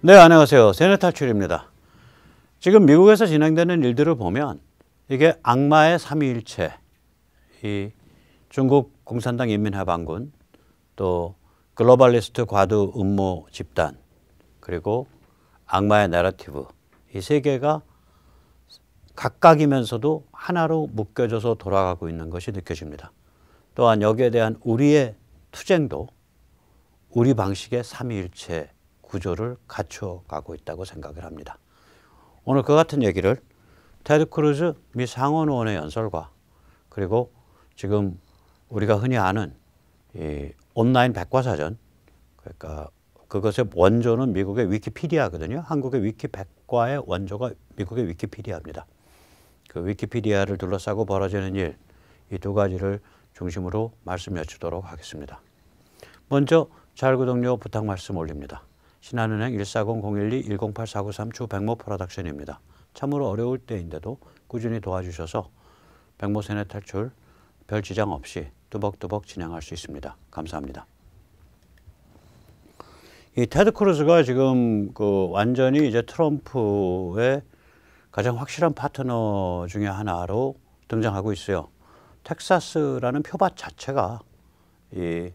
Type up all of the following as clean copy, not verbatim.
네, 안녕하세요. 세뇌탈출입니다. 지금 미국에서 진행되는 일들을 보면 이게 악마의 삼위일체, 이 중국 공산당 인민해방군, 또 글로벌리스트 과도 음모 집단, 그리고 악마의 내러티브, 이 세 개가 각각이면서도 하나로 묶여져서 돌아가고 있는 것이 느껴집니다. 또한 여기에 대한 우리의 투쟁도 우리 방식의 삼위일체 구조를 갖춰가고 있다고 생각을 합니다. 오늘 그 같은 얘기를 테드 크루즈 미 상원 의원의 연설과 그리고 지금 우리가 흔히 아는 이 온라인 백과사전, 그러니까 그것의 원조는 미국의 위키피디아거든요. 한국의 위키백과의 원조가 미국의 위키피디아입니다. 그 위키피디아를 둘러싸고 벌어지는 일, 이 두 가지를 중심으로 말씀 여쭈도록 하겠습니다. 먼저 자율구독료 부탁 말씀 올립니다. 신한은행 140-012-108-493 주 백모 프로덕션입니다. 참으로 어려울 때인데도 꾸준히 도와주셔서 백모 세뇌 탈출 별 지장 없이 뚜벅뚜벅 진행할 수 있습니다. 감사합니다. 이 테드 크루즈가 지금 완전히 이제 트럼프의 가장 확실한 파트너 중에 하나로 등장하고 있어요. 텍사스라는 표밭 자체가 이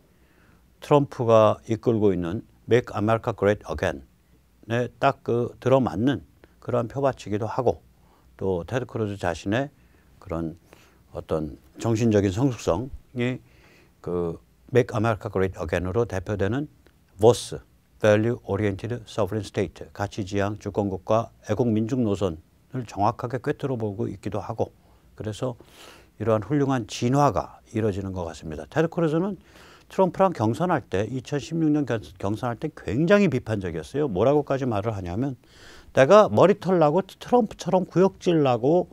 트럼프가 이끌고 있는 Make America Great Again에 딱 들어맞는 그러한 표밭이기도 하고, 또 테드 크루즈 자신의 그런 어떤 정신적인 성숙성이 Make America Great Again으로 대표되는 VOS, Value Oriented Sovereign State, 가치지향 주권국가 애국민중 노선을 정확하게 꿰뚫어 보고 있기도 하고, 그래서 이러한 훌륭한 진화가 이루어지는 것 같습니다. 테드 크루즈는 트럼프랑 경선할 때 2016년 경선할 때 굉장히 비판적이었어요. 뭐라고까지 말을 하냐면, 내가 머리털 나고 트럼프처럼 구역질 나고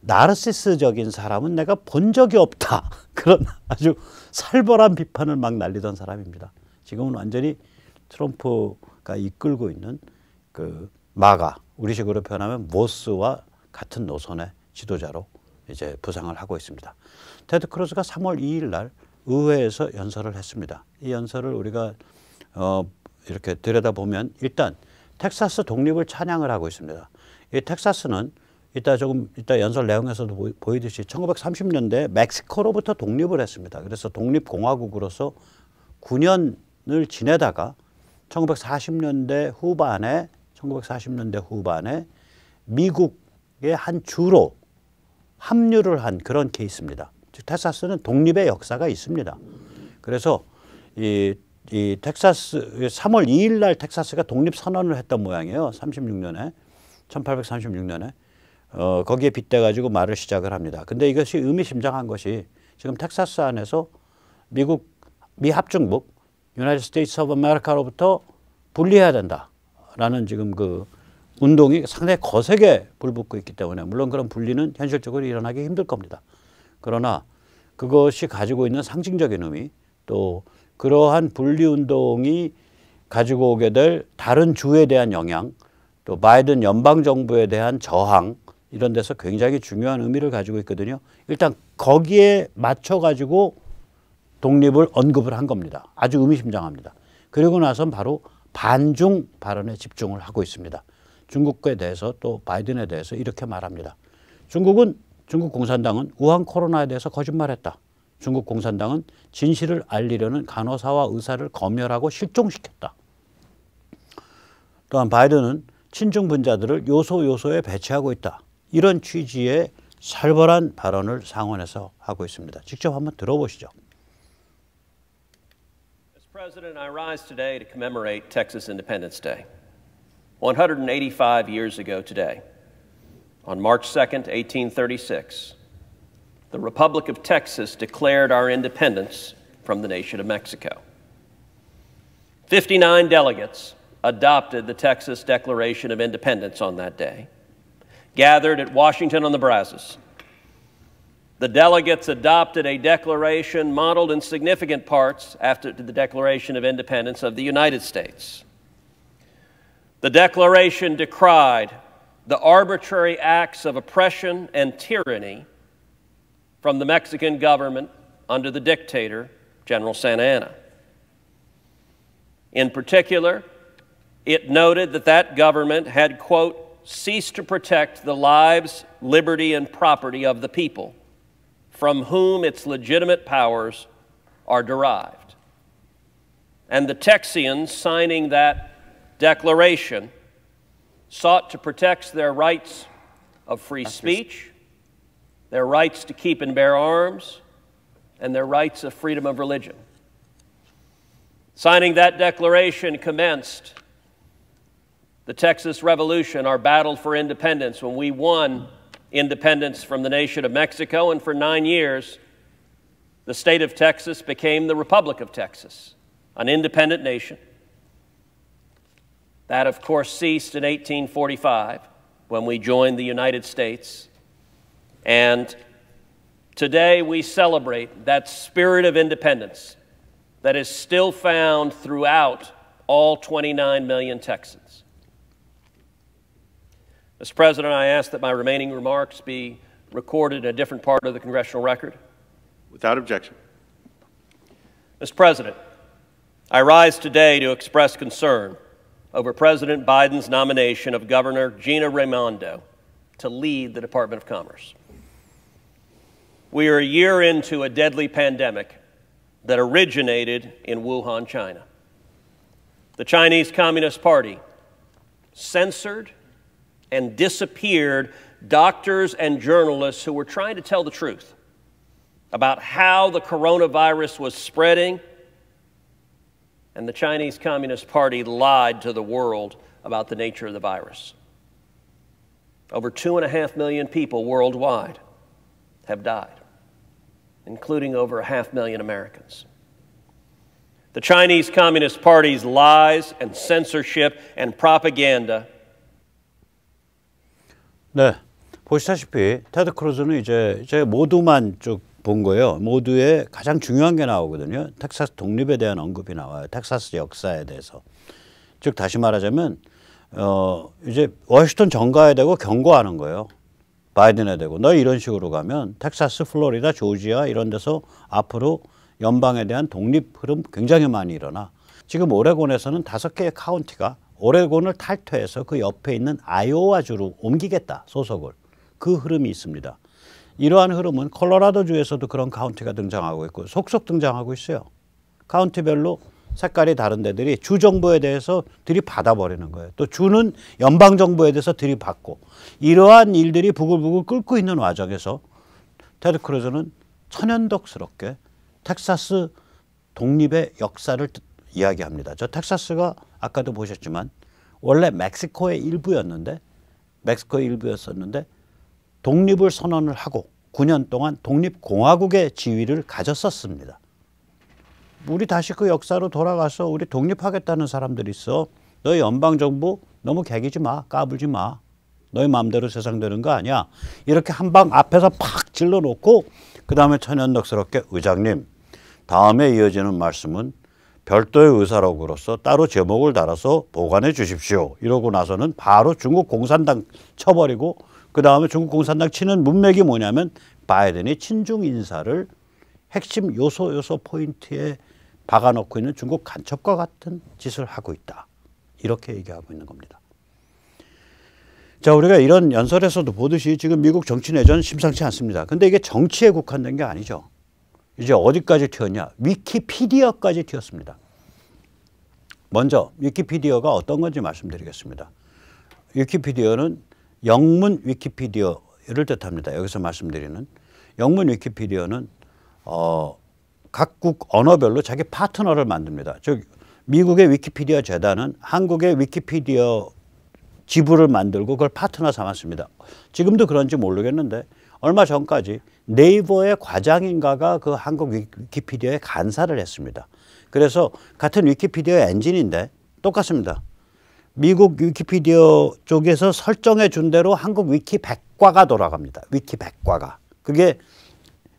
나르시스적인 사람은 내가 본 적이 없다. 그런 아주 살벌한 비판을 막 날리던 사람입니다. 지금은 완전히 트럼프가 이끌고 있는 그 마가, 우리식으로 표현하면 모스와 같은 노선의 지도자로 이제 부상을 하고 있습니다. 테드 크루즈가 3월 2일 날 의회에서 연설을 했습니다. 이 연설을 우리가 이렇게 들여다보면 일단 텍사스 독립을 찬양을 하고 있습니다. 이 텍사스는 이따 연설 내용에서도 보이듯이 1930년대 멕시코로부터 독립을 했습니다. 그래서 독립공화국으로서 9년을 지내다가 1940년대 후반에 미국의 한 주로 합류를 한 그런 케이스입니다. 즉 텍사스는 독립의 역사가 있습니다. 그래서 이 텍사스 3월 2일 날 텍사스가 독립 선언을 했던 모양이에요. 1836년에 거기에 빗대 가지고 말을 시작을 합니다. 근데 이것이 의미심장한 것이 지금 텍사스 안에서 미 합중국 유나이티드 스테이츠 오브 아메리카로부터 분리해야 된다라는 지금 그 운동이 상당히 거세게 불붙고 있기 때문에, 물론 그런 분리는 현실적으로 일어나기 힘들 겁니다. 그러나 그것이 가지고 있는 상징적인 의미, 또 그러한 분리운동이 가지고 오게 될 다른 주에 대한 영향, 또 바이든 연방정부에 대한 저항, 이런 데서 굉장히 중요한 의미를 가지고 있거든요. 일단 거기에 맞춰가지고 독립을 언급을 한 겁니다. 아주 의미심장합니다. 그리고 나선 바로 반중 발언에 집중을 하고 있습니다. 중국에 대해서 또 바이든에 대해서 이렇게 말합니다. 중국 공산당은 우한 코로나에 대해서 거짓말했다. 중국 공산당은 진실을 알리려는 간호사와 의사를 검열하고 실종시켰다. 또한 바이든은 친중 분자들을 요소에 배치하고 있다. 이런 취지의 살벌한 발언을 상원에서 하고 있습니다. 직접 한번 들어보시죠. Mr. President, I rise today to commemorate Texas Independence Day. 185 years ago today, on March 2nd, 1836, the Republic of Texas declared our independence from the nation of Mexico. 59 delegates adopted the Texas Declaration of Independence on that day, gathered at Washington on the Brazos. The delegates adopted a declaration modeled in significant parts after the Declaration of Independence of the United States. The Declaration decried the arbitrary acts of oppression and tyranny from the Mexican government under the dictator, General Santa Anna. In particular, it noted that that government had, quote, ceased to protect the lives, liberty, and property of the people from whom its legitimate powers are derived. And the Texians signing that declaration sought to protect their rights of free speech, their rights to keep and bear arms, and their rights of freedom of religion. Signing that declaration commenced the Texas Revolution, our battle for independence, when we won independence from the nation of Mexico, and for 9 years, the state of Texas became the Republic of Texas, an independent nation. That, of course, ceased in 1845 when we joined the United States. And today we celebrate that spirit of independence that is still found throughout all 29 million Texans. Mr. President, I ask that my remaining remarks be recorded in a different part of the congressional record. Without objection. Mr. President, I rise today to express concern over President Biden's nomination of Governor Gina Raimondo to lead the Department of Commerce. We are a year into a deadly pandemic that originated in Wuhan, China. The Chinese Communist Party censored and disappeared doctors and journalists who were trying to tell the truth about how the coronavirus was spreading, and the Chinese Communist Party lied to the world about the nature of the virus. Over 2.5 million people worldwide have died, including over 500,000 Americans. The Chinese Communist Party's lies and censorship and propaganda. 네, 보시다시피 테드 크루즈는 이제 모두만 쭉 본 거예요. 모두의 가장 중요한 게 나오거든요. 텍사스 독립에 대한 언급이 나와요. 텍사스 역사에 대해서. 즉 다시 말하자면 이제 워싱턴 정가에 대고 경고하는 거예요. 바이든에 대고 너 이런 식으로 가면 텍사스, 플로리다, 조지아 이런 데서 앞으로 연방에 대한 독립 흐름 굉장히 많이 일어나. 지금 오레곤에서는 5개의 카운티가 오레곤을 탈퇴해서 그 옆에 있는 아이오와주로 옮기겠다, 소속을. 그 흐름이 있습니다. 이러한 흐름은 콜로라도주에서도 그런 카운티가 등장하고 있고 속속 등장하고 있어요. 카운티별로 색깔이 다른 데들이 주정부에 대해서 들이받아버리는 거예요. 또 주는 연방정부에 대해서 들이받고 이러한 일들이 부글부글 끓고 있는 와중에서 테드 크루즈는 천연덕스럽게 텍사스 독립의 역사를 이야기합니다. 저 텍사스가 아까도 보셨지만 원래 멕시코의 일부였는데 독립을 선언을 하고 9년 동안 독립공화국의 지위를 가졌었습니다. 우리 다시 그 역사로 돌아가서 우리 독립하겠다는 사람들이 있어. 너희 연방정부 너무 개기지 마. 까불지 마. 너희 마음대로 세상 되는 거 아니야. 이렇게 한 방 앞에서 팍 질러놓고 그 다음에 천연덕스럽게 의장님 다음에 이어지는 말씀은 별도의 의사록으로서 따로 제목을 달아서 보관해 주십시오. 이러고 나서는 바로 중국 공산당 쳐버리고 그 다음에 중국 공산당 치는 문맥이 뭐냐면 바이든이 친중 인사를 핵심 요소 포인트에 박아놓고 있는 중국 간첩과 같은 짓을 하고 있다. 이렇게 얘기하고 있는 겁니다. 자, 우리가 이런 연설에서도 보듯이 지금 미국 정치 내전 심상치 않습니다. 근데 이게 정치에 국한된 게 아니죠. 이제 어디까지 튀었냐? 위키피디어까지 튀었습니다. 먼저 위키피디어가 어떤 건지 말씀드리겠습니다. 위키피디어는 영문 위키피디어를 뜻합니다. 여기서 말씀드리는 영문 위키피디어는 각국 언어별로 자기 파트너를 만듭니다. 즉 미국의 위키피디어 재단은 한국의 위키피디어 지부를 만들고 그걸 파트너 삼았습니다. 지금도 그런지 모르겠는데 얼마 전까지 네이버의 과장인가가 그 한국 위키피디어에 간사를 했습니다. 그래서 같은 위키피디어 엔진인데 똑같습니다. 미국 위키피디어 쪽에서 설정해 준 대로 한국 위키 백과가 돌아갑니다. 위키 백과가. 그게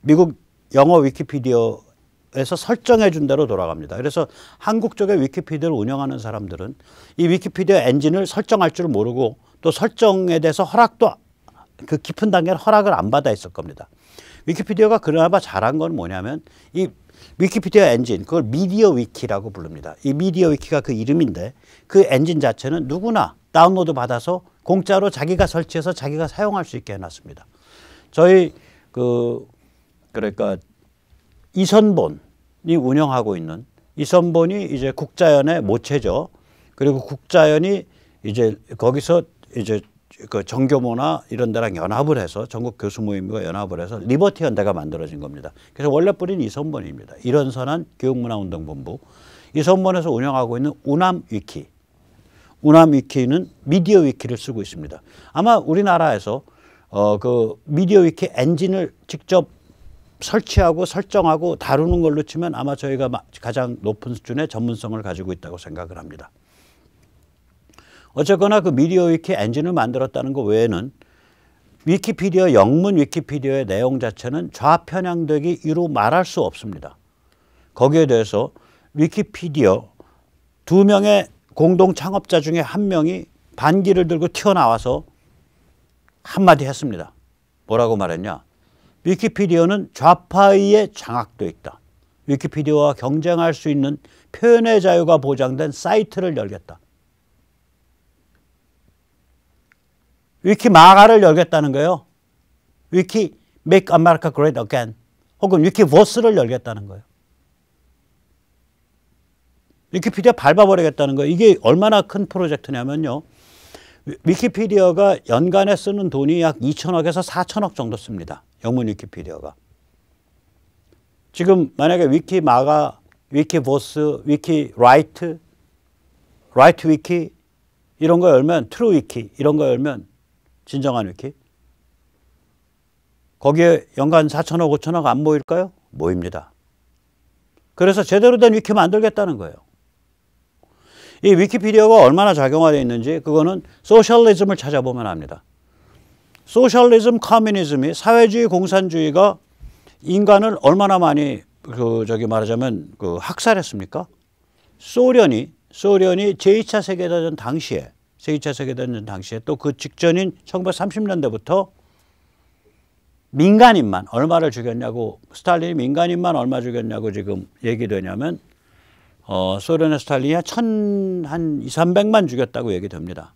미국 영어 위키피디어에서 설정해 준 대로 돌아갑니다. 그래서 한국 쪽의 위키피디어를 운영하는 사람들은 이 위키피디어 엔진을 설정할 줄 모르고 또 설정에 대해서 허락도 그 깊은 단계는 허락을 안 받아 있을 겁니다. 위키피디어가 그나마 잘한 건 뭐냐면 이 위키피디아 엔진, 그걸 미디어 위키라고 부릅니다. 이 미디어 위키가 그 이름인데 그 엔진 자체는 누구나 다운로드 받아서 공짜로 자기가 설치해서 자기가 사용할 수 있게 해놨습니다. 저희 그러니까 이선본이 운영하고 있는, 이선본이 이제 국자연의 모체죠. 그리고 국자연이 이제 거기서 이제 그 정교모나 이런 데랑 연합을 해서 전국 교수 모임과 연합을 해서 리버티 연대가 만들어진 겁니다. 그래서 원래 뿌리는 이선본입니다. 이런선한 교육문화운동본부. 이선본에서 운영하고 있는 우남 위키. 우남 위키는 미디어 위키를 쓰고 있습니다. 아마 우리나라에서 그 미디어 위키 엔진을 직접 설치하고 설정하고 다루는 걸로 치면 아마 저희가 가장 높은 수준의 전문성을 가지고 있다고 생각을 합니다. 어쨌거나 그 미디어 위키 엔진을 만들었다는 것 외에는 위키피디아, 영문 위키피디아의 내용 자체는 좌편향되기 이루 말할 수 없습니다. 거기에 대해서 위키피디아 2명의 공동 창업자 중에 한 명이 반기를 들고 튀어나와서 한마디 했습니다. 뭐라고 말했냐? 위키피디아는 좌파에 장악되어 있다. 위키피디아와 경쟁할 수 있는 표현의 자유가 보장된 사이트를 열겠다. 위키마가를 열겠다는 거예요. 위키 Make America Great Again 혹은 위키버스를 열겠다는 거예요. 위키피디아 밟아버리겠다는 거예요. 이게 얼마나 큰 프로젝트냐면요. 위키피디아가 연간에 쓰는 돈이 약 2천억에서 4천억 정도 씁니다. 영문 위키피디아가. 지금 만약에 위키마가, 위키버스, 위키라이트, 라이트 위키 이런 거 열면, 트루 위키 이런 거 열면 진정한 위키. 거기에 연간 4천억, 5천억 안 모일까요? 모입니다. 그래서 제대로 된 위키 만들겠다는 거예요. 이 위키피디아가 얼마나 작용화되어 있는지 그거는 소셜리즘을 찾아보면 압니다. 소셜리즘, 커뮤니즘이, 사회주의, 공산주의가 인간을 얼마나 많이 말하자면 학살했습니까? 소련이 제2차 세계대전 당시에 또 그 직전인 1930년대부터 민간인만 얼마를 죽였냐고, 스탈린이 민간인만 얼마 죽였냐고 지금 얘기되냐면 소련의 스탈린이 한 200~300만 죽였다고 얘기됩니다.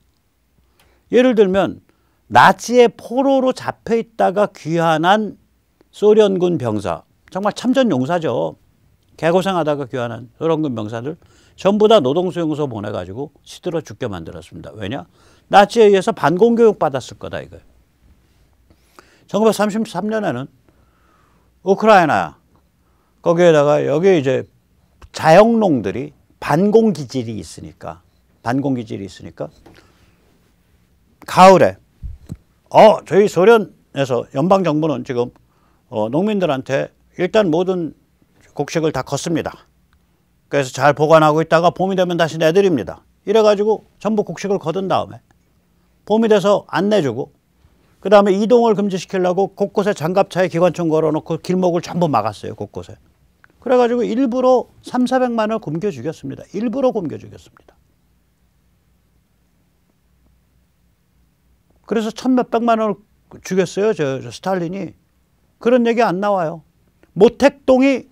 예를 들면 나치의 포로로 잡혀 있다가 귀환한 소련군 병사, 정말 참전 용사죠. 개고생하다가 귀환한 소련군 병사들 전부 다 노동수용소 보내가지고 시들어 죽게 만들었습니다. 왜냐? 나치에 의해서 반공교육 받았을 거다 이거예요. 1933년에는 우크라이나 거기에다가 여기 이제 자영농들이 반공기질이 있으니까 가을에 저희 소련에서 연방정부는 지금 농민들한테 일단 모든 곡식을 다 걷습니다. 그래서 잘 보관하고 있다가 봄이 되면 다시 내드립니다. 이래가지고 전부 곡식을 거둔 다음에 봄이 돼서 안 내주고 그 다음에 이동을 금지시키려고 곳곳에 장갑차에 기관총 걸어놓고 길목을 전부 막았어요. 곳곳에. 그래가지고 일부러 300~400만을 굶겨 죽였습니다. 일부러 굶겨 죽였습니다. 그래서 1000몇백만을 죽였어요. 저 스탈린이. 그런 얘기 안 나와요. 모택동이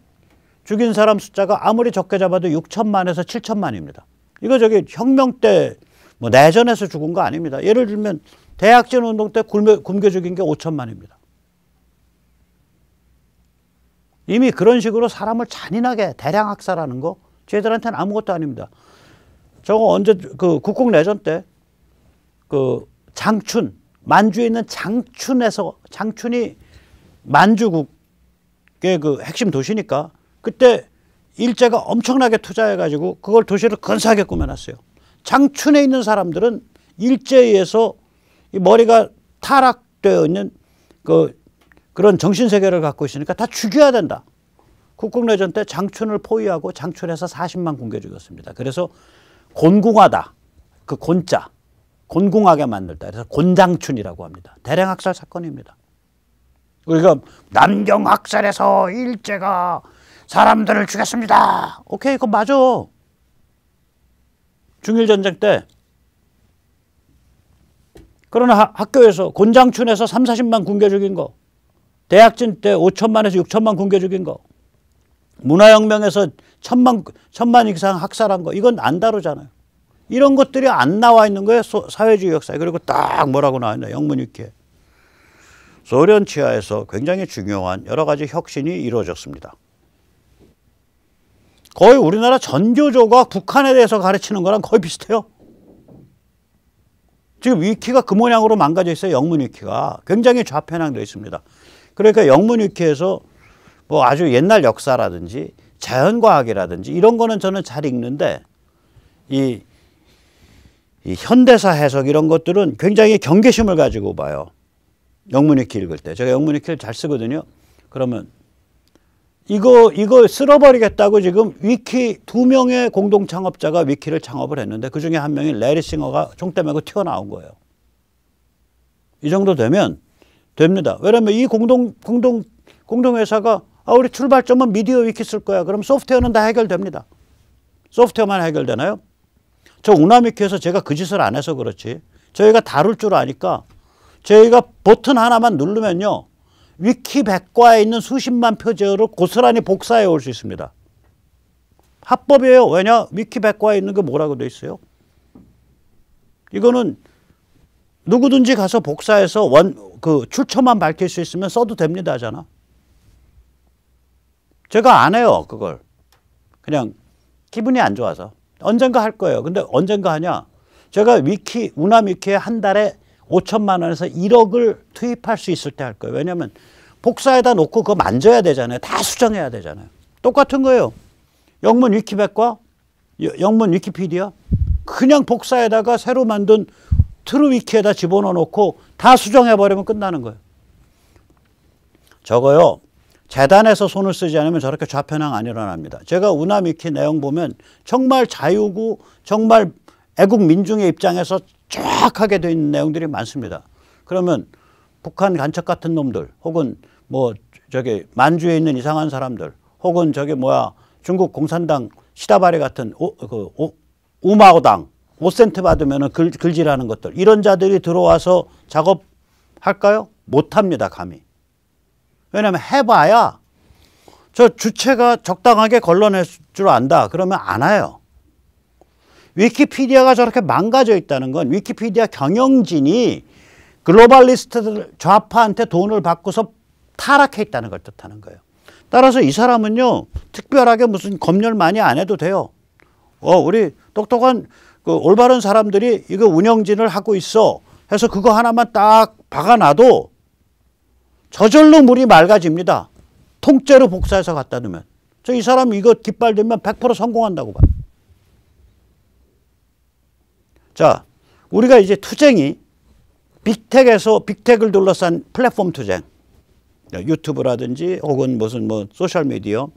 죽인 사람 숫자가 아무리 적게 잡아도 6천만에서 7천만입니다. 이거 혁명 때 뭐 내전에서 죽은 거 아닙니다. 예를 들면 대약진 운동 때 굶겨 죽인 게 5천만입니다. 이미 그런 식으로 사람을 잔인하게 대량 학살하는 거 쟤들한테는 아무것도 아닙니다. 저거 언제 국共내전 때 장춘, 만주에 있는 장춘이 만주국의 핵심 도시니까 그때 일제가 엄청나게 투자해가지고 그걸 도시를 근사하게 꾸며놨어요. 장춘에 있는 사람들은 일제에 의해서 이 머리가 타락되어 있는 그런 정신세계를 갖고 있으니까 다 죽여야 된다. 국共내전 때 장춘을 포위하고 장춘에서 40만 굶겨 죽였습니다. 그래서 곤궁하다. 그 곤자. 곤궁하게 만들다. 그래서 곤장춘이라고 합니다. 대량 학살 사건입니다. 우리가 남경 학살에서 일제가 사람들을 죽였습니다. 오케이, 그거 맞아. 중일전쟁 때. 그러나 학교에서 곤장춘에서 30~40만 굶겨 죽인 거. 대약진 때 5천만에서 6천만 굶겨 죽인 거. 문화혁명에서 천만 이상 학살한 거 이건 안 다루잖아요. 이런 것들이 안 나와 있는 거예요. 사회주의 역사에. 그리고 딱 뭐라고 나와 있나 영문위키에. 소련 치하에서 굉장히 중요한 여러 가지 혁신이 이루어졌습니다. 거의 우리나라 전교조가 북한에 대해서 가르치는 거랑 거의 비슷해요. 지금 위키가 그 모양으로 망가져 있어요. 영문위키가. 굉장히 좌편향되어 있습니다. 그러니까 영문위키에서 뭐 아주 옛날 역사라든지 자연과학이라든지 이런 거는 저는 잘 읽는데 이 현대사 해석 이런 것들은 굉장히 경계심을 가지고 봐요. 영문위키 읽을 때. 제가 영문위키를 잘 쓰거든요. 그러면 이거 쓸어버리겠다고 지금 위키 2명의 공동 창업자가 위키를 창업을 했는데 그중에 한 명이 레리 싱어가 종대 메고 튀어나온 거예요. 이 정도 되면 됩니다. 왜냐하면 이 공동회사가 우리 출발점은 미디어 위키 쓸 거야. 그럼 소프트웨어는 다 해결됩니다. 소프트웨어만 해결되나요? 저 우나미키에서 제가 그 짓을 안 해서 그렇지. 저희가 다룰 줄 아니까 저희가 버튼 하나만 누르면요. 위키 백과에 있는 수십만 표제어를 고스란히 복사해 올 수 있습니다. 합법이에요. 왜냐? 위키 백과에 있는 게 뭐라고 돼 있어요? 이거는 누구든지 가서 복사해서 그 출처만 밝힐 수 있으면 써도 됩니다 하잖아. 제가 안 해요 그걸. 그냥 기분이 안 좋아서. 언젠가 할 거예요. 근데 언젠가 하냐? 제가 우나미키에 한 달에 5천만 원에서 1억을 투입할 수 있을 때 할 거예요. 왜냐하면 복사에다 놓고 그거 만져야 되잖아요. 다 수정해야 되잖아요. 똑같은 거예요. 영문 위키백과, 영문 위키피디아 그냥 복사에다가 새로 만든 트루위키에다 집어넣어 놓고 다 수정해버리면 끝나는 거예요. 저거요. 재단에서 손을 쓰지 않으면 저렇게 좌편향 안 일어납니다. 제가 우나미키 내용 보면 정말 자유고 정말 애국 민중의 입장에서 정확하게 되어 있는 내용들이 많습니다. 그러면 북한 간첩 같은 놈들 혹은 뭐 저기 만주에 있는 이상한 사람들 혹은 저기 중국 공산당 시다바리 같은 우마오당 5센트 받으면 글질하는 것들 이런 자들이 들어와서 작업할까요? 못합니다. 감히. 왜냐하면 해봐야 저 주체가 적당하게 걸러낼 줄 안다. 그러면 안 해요. 위키피디아가 저렇게 망가져 있다는 건 위키피디아 경영진이 글로벌리스트들 좌파한테 돈을 받고서 타락해 있다는 걸 뜻하는 거예요. 따라서 이 사람은요. 특별하게 무슨 검열 많이 안 해도 돼요. 우리 똑똑한 그 올바른 사람들이 이거 운영진을 하고 있어 해서 그거 하나만 딱 박아놔도 저절로 물이 맑아집니다. 통째로 복사해서 갖다 놓으면. 이 사람 이거 깃발 들면 100% 성공한다고 봐요. 자, 우리가 이제 투쟁이 빅텍을 둘러싼 플랫폼 투쟁, 유튜브라든지 혹은 무슨 소셜미디어,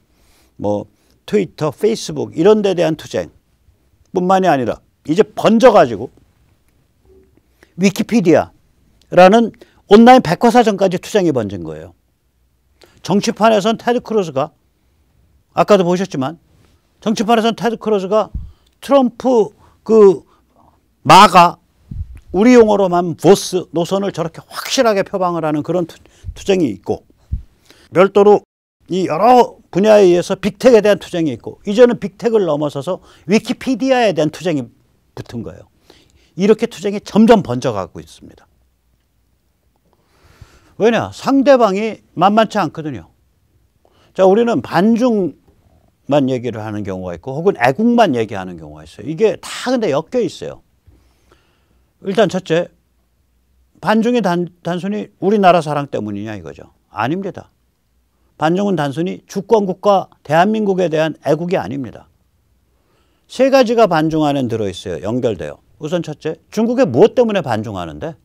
트위터, 페이스북 이런 데 대한 투쟁 뿐만이 아니라 이제 번져가지고 위키피디아라는 온라인 백과사전까지 투쟁이 번진 거예요. 정치판에선 테드 크루즈가 아까도 보셨지만 정치판에선 테드 크루즈가 트럼프 마가 우리 용어로만 보스 노선을 저렇게 확실하게 표방을 하는 그런 투쟁이 있고 별도로 이 여러 분야에 의해서 빅텍에 대한 투쟁이 있고 이제는 빅텍을 넘어서서 위키피디아에 대한 투쟁이 붙은 거예요. 이렇게 투쟁이 점점 번져가고 있습니다. 왜냐? 상대방이 만만치 않거든요. 자, 우리는 반중만 얘기를 하는 경우가 있고 혹은 애국만 얘기하는 경우가 있어요. 이게 다 근데 엮여 있어요. 일단 첫째, 반중이 단순히 우리나라 사랑 때문이냐 이거죠. 아닙니다. 반중은 단순히 주권국가 대한민국에 대한 애국이 아닙니다. 세 가지가 반중 안에 들어있어요. 연결돼요. 우선 첫째, 중국에 무엇 때문에 반중하는데?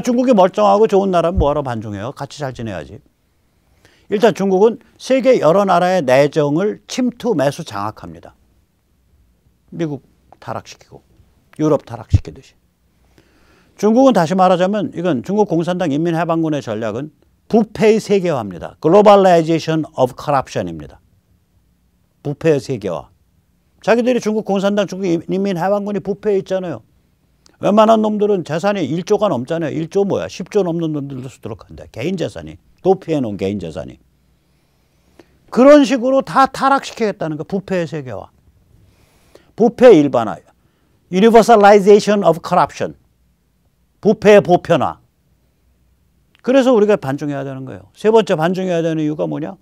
중국이 멀쩡하고 좋은 나라면 뭐하러 반중해요? 같이 잘 지내야지. 일단 중국은 세계 여러 나라의 내정을 침투, 매수, 장악합니다. 미국 타락시키고 유럽 타락시키듯이. 중국은 다시 말하자면 이건 중국 공산당 인민해방군의 전략은 부패의 세계화입니다. Globalization of Corruption입니다. 부패의 세계화. 자기들이 중국 공산당 중국 인민해방군이 부패에 있잖아요. 웬만한 놈들은 재산이 1조가 넘잖아요. 1조 뭐야? 10조 넘는 놈들도 수두룩한데. 개인 재산이. 도피해 놓은 개인 재산이. 그런 식으로 다 타락시키겠다는 거. 부패의 세계화, 부패의 일반화, universalization of corruption, 부패의 보편화. 그래서 우리가 반중해야 되는 거예요. 세 번째 반중해야 되는 이유가 뭐냐?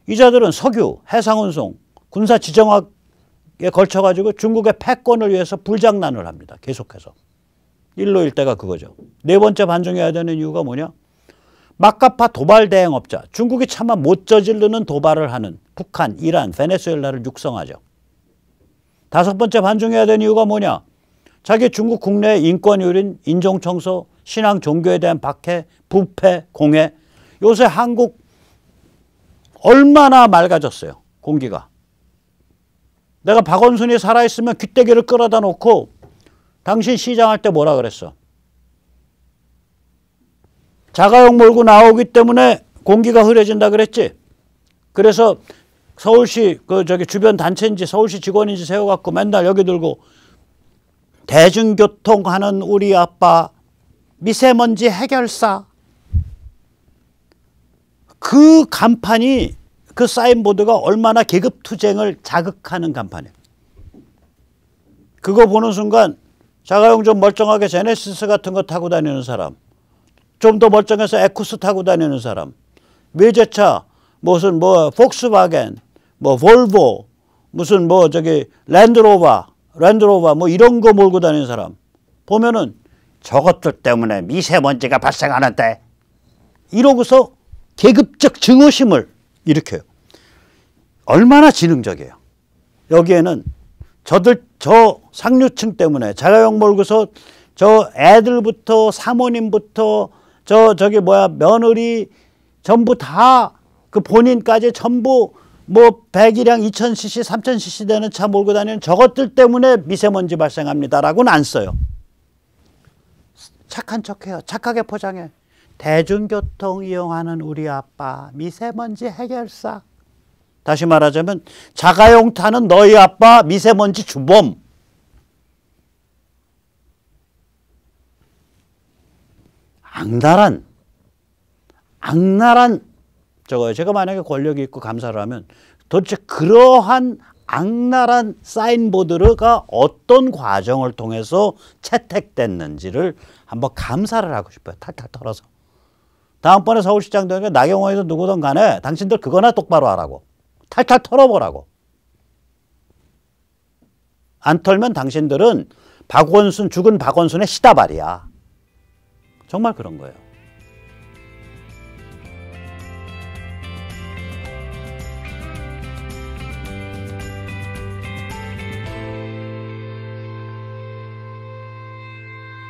이자들은 석유, 해상운송, 군사 지정학에 걸쳐가지고 중국의 패권을 위해서 불장난을 합니다. 계속해서. 일로 일대가 그거죠. 네 번째 반중해야 되는 이유가 뭐냐? 막가파 도발 대행업자, 중국이 차마 못 저지르는 도발을 하는 북한, 이란, 베네수엘라를 육성하죠. 다섯 번째 반중해야 되는 이유가 뭐냐? 자기 중국 국내의 인권유린, 인종청소, 신앙 종교에 대한 박해, 부패, 공해. 요새 한국 얼마나 맑아졌어요, 공기가. 내가 박원순이 살아있으면 귀때기를 끌어다 놓고 당신 시장할 때 뭐라 그랬어? 자가용 몰고 나오기 때문에 공기가 흐려진다 그랬지? 그래서 서울시 주변 단체인지 서울시 직원인지 세워갖고 맨날 여기 들고 대중교통하는 우리 아빠 미세먼지 해결사. 그 간판이, 그 사인보드가 얼마나 계급투쟁을 자극하는 간판이에요. 그거 보는 순간 자가용 좀 멀쩡하게 제네시스 같은 거 타고 다니는 사람, 좀 더 멀쩡해서 에쿠스 타고 다니는 사람, 외제차 무슨 폭스바겐, 볼보, 무슨 랜드로버 이런 거 몰고 다니는 사람 보면은 저것들 때문에 미세먼지가 발생하는데 이러고서 계급적 증오심을 일으켜요. 얼마나 지능적이에요. 여기에는 저 상류층 때문에 자가용 몰고서 저 애들부터 사모님부터 며느리 전부 다 그 본인까지 전부 100이랑 2000cc, 3000cc 되는 차 몰고 다니는 저것들 때문에 미세먼지 발생합니다라고는 안 써요. 착한 척해요. 착하게 포장해. 대중교통 이용하는 우리 아빠 미세먼지 해결사. 다시 말하자면 자가용 타는 너희 아빠 미세먼지 주범. 악랄한 저거예요. 제가 만약에 권력이 있고 감사를 하면 도대체 그러한 악랄한 사인보드가 어떤 과정을 통해서 채택됐는지를 한번 감사를 하고 싶어요. 탈탈 털어서. 다음번에 서울시장 되니까 나경원이든 누구든 간에 당신들 그거나 똑바로 하라고. 탈탈 털어보라고. 안 털면 당신들은 죽은 박원순의 시다발이야. 정말 그런 거예요.